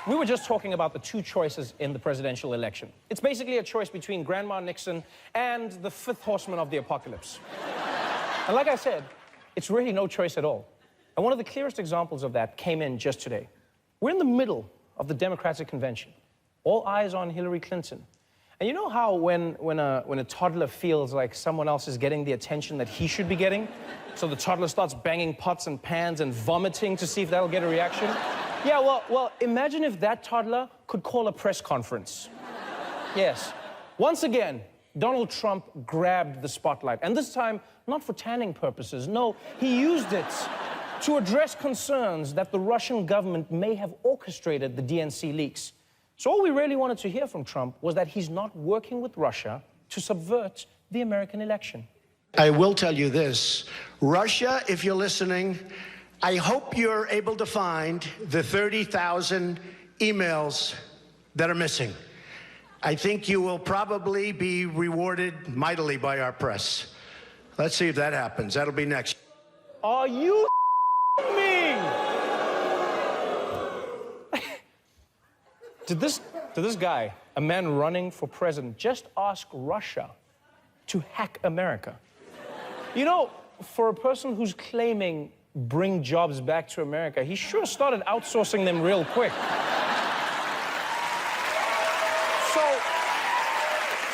We were just talking about the two choices in the presidential election. It's basically a choice between Grandma Nixon and the fifth horseman of the apocalypse. And like I said, it's really no choice at all. And one of the clearest examples of that came in just today. We're in the middle of the Democratic convention. All eyes on Hillary Clinton. And you know how when a toddler feels like someone else is getting the attention that he should be getting? So the toddler starts banging pots and pans and vomiting to see if that'll get a reaction? Yeah, well, imagine if that toddler could call a press conference. Yes. Once again, Donald Trump grabbed the spotlight. And this time, not for tanning purposes. No, he used it to address concerns that the Russian government may have orchestrated the DNC leaks. So all we really wanted to hear from Trump was that he's not working with Russia to subvert the American election. I will tell you this. Russia, if you're listening, I hope you're able to find the 30,000 emails that are missing. I think you will probably be rewarded mightily by our press. Let's see if that happens. That'll be next. Are you me? Did this guy, a man running for president, just ask Russia to hack America? You know, for a person who's claiming bring jobs back to America, he sure started outsourcing them real quick.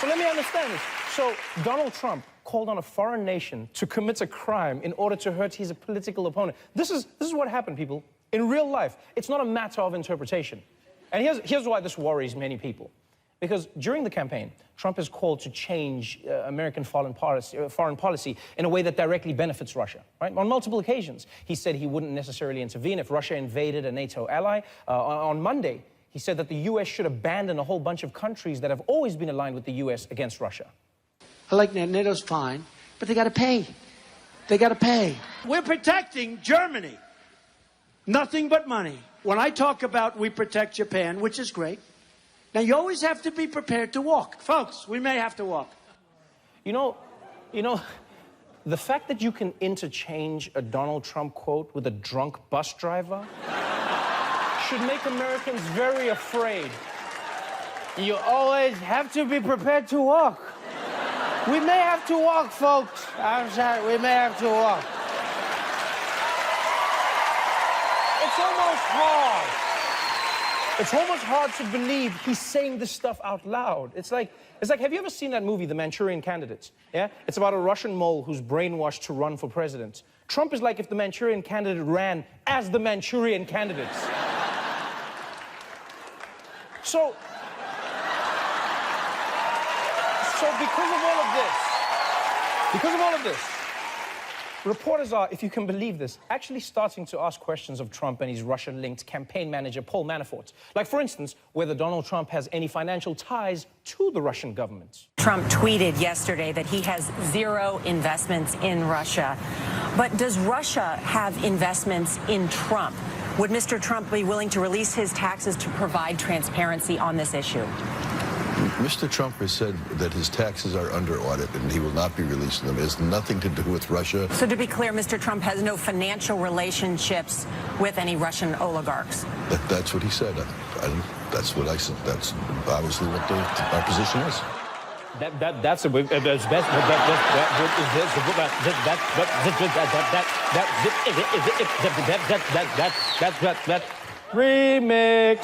So let me understand this. So Donald Trump called on a foreign nation to commit a crime in order to hurt his political opponent. This is what happened, people. In real life, it's not a matter of interpretation. And here's why this worries many people. Because during the campaign, Trump has called to change American foreign policy in a way that directly benefits Russia, right? On multiple occasions, he said he wouldn't necessarily intervene if Russia invaded a NATO ally. On Monday, he said that the U.S. should abandon a whole bunch of countries that have always been aligned with the U.S. against Russia. I like NATO's fine, but they got to pay. They got to pay. We're protecting Germany. Nothing but money. When I talk about we protect Japan, which is great, now you always have to be prepared to walk. Folks, we may have to walk. You know, the fact that you can interchange a Donald Trump quote with a drunk bus driver should make Americans very afraid. You always have to be prepared to walk. We may have to walk, folks. I'm sorry, we may have to walk. It's almost hard. It's almost hard to believe he's saying this stuff out loud. It's like, have you ever seen that movie, The Manchurian Candidate? Yeah? It's about a Russian mole who's brainwashed to run for president. Trump is like if the Manchurian Candidate ran as the Manchurian Candidates. So because of all of this, reporters are, if you can believe this, actually starting to ask questions of Trump and his Russian-linked campaign manager, Paul Manafort. Like, for instance, whether Donald Trump has any financial ties to the Russian government. Trump tweeted yesterday that he has zero investments in Russia. But does Russia have investments in Trump? Would Mr. Trump be willing to release his taxes to provide transparency on this issue? Mr. Trump has said that his taxes are under audit and he will not be releasing them. It has nothing to do with Russia. So to be clear, Mr. Trump has no financial relationships with any Russian oligarchs. That's what he said. That's what I said. That's obviously what our position is. Remix.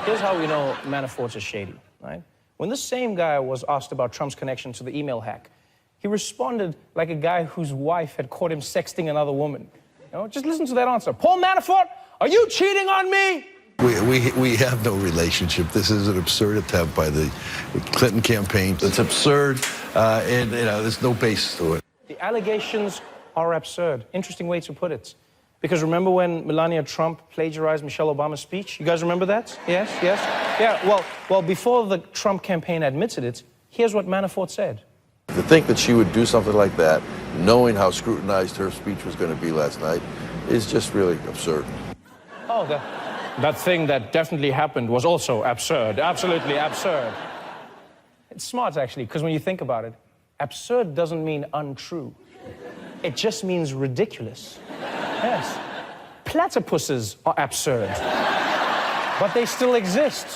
Here's how we know Manafort's is shady, right? When this same guy was asked about Trump's connection to the email hack, he responded like a guy whose wife had caught him sexting another woman. You know, just listen to that answer. Paul Manafort, are you cheating on me? We have no relationship. This is an absurd attempt by the Clinton campaign. It's absurd, and there's no basis to it. The allegations are absurd. Interesting way to put it. Because remember when Melania Trump plagiarized Michelle Obama's speech? You guys remember that? Yes? Yeah, well, before the Trump campaign admitted it, here's what Manafort said. To think that she would do something like that, knowing how scrutinized her speech was going to be last night, is just really absurd. Oh, that thing that definitely happened was also absurd. Absolutely absurd. It's smart, actually, because when you think about it, absurd doesn't mean untrue. It just means ridiculous. Yes. Platypuses are absurd. but they still exist.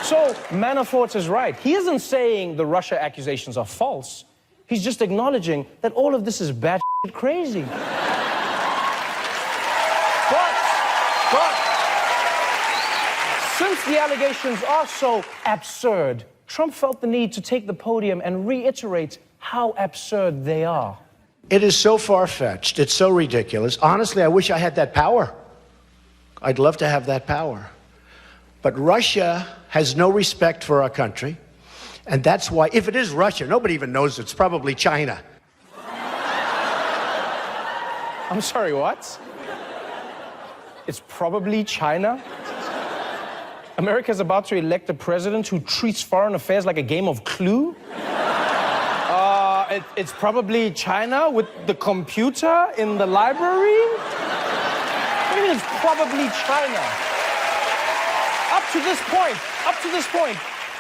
So Manafort is right. He isn't saying the Russia accusations are false. He's just acknowledging that all of this is bad crazy. But since the allegations are so absurd, Trump felt the need to take the podium and reiterate how absurd they are. It is so far-fetched. It's so ridiculous. Honestly, I wish I had that power. I'd love to have that power. But Russia has no respect for our country. And that's why, if it is Russia, nobody even knows it's probably China. I'm sorry, what? It's probably China? America's about to elect a president who treats foreign affairs like a game of Clue? It's probably China with the computer in the library? What do you mean it's probably China? Up to this point,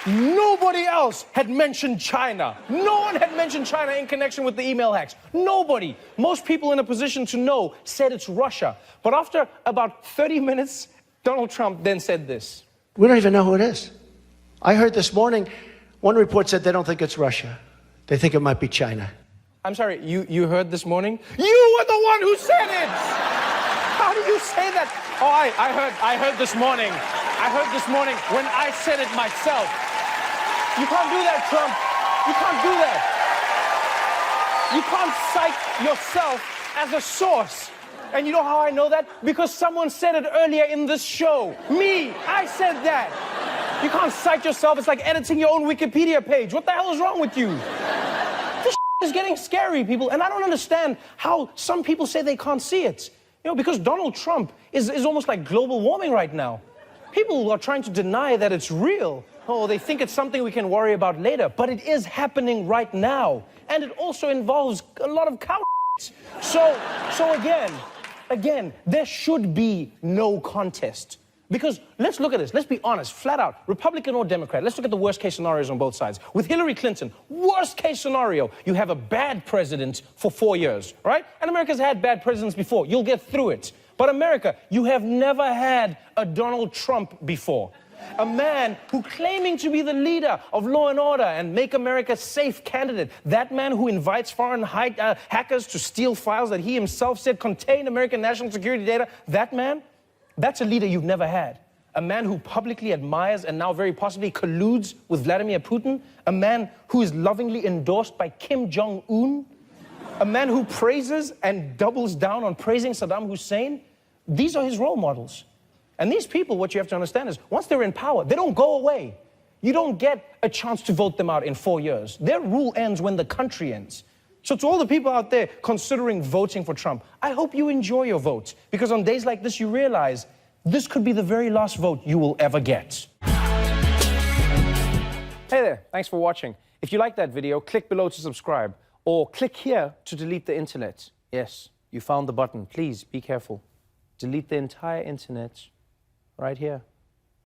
nobody else had mentioned China. No one had mentioned China in connection with the email hacks. Nobody. Most people in a position to know said it's Russia. But after about 30 minutes, Donald Trump then said this. We don't even know who it is. I heard this morning, one report said they don't think it's Russia. They think it might be China. I'm sorry, you heard this morning? You were the one who said it! How do you say that? Oh, I heard this morning. I heard this morning when I said it myself. You can't do that, Trump. You can't do that. You can't cite yourself as a source. And you know how I know that? Because someone said it earlier in this show. Me, I said that. You can't cite yourself. It's like editing your own Wikipedia page. What the hell is wrong with you? This is getting scary, people. And I don't understand how some people say they can't see it. You know, because Donald Trump is almost like global warming right now. People are trying to deny that it's real. Oh, they think it's something we can worry about later. But it is happening right now. And it also involves a lot of cow. So again, there should be no contest. Because let's look at this. Let's be honest, flat out, Republican or Democrat. Let's look at the worst case scenarios on both sides. With Hillary Clinton, worst case scenario, you have a bad president for 4 years, right? And America's had bad presidents before. You'll get through it. But America, you have never had a Donald Trump before. A man who claiming to be the leader of law and order and make America safe candidate. That man who invites foreign hackers to steal files that he himself said contain American national security data. That man, that's a leader you've never had. A man who publicly admires and now very possibly colludes with Vladimir Putin. A man who is lovingly endorsed by Kim Jong-un. A man who praises and doubles down on praising Saddam Hussein. These are his role models. And these people, what you have to understand is, once they're in power, they don't go away. You don't get a chance to vote them out in 4 years. Their rule ends when the country ends. So to all the people out there considering voting for Trump, I hope you enjoy your vote. Because on days like this, you realize this could be the very last vote you will ever get. Hey there, thanks for watching. If you like that video, click below to subscribe. Or click here to delete the internet. Yes, you found the button. Please be careful. Delete the entire internet right here.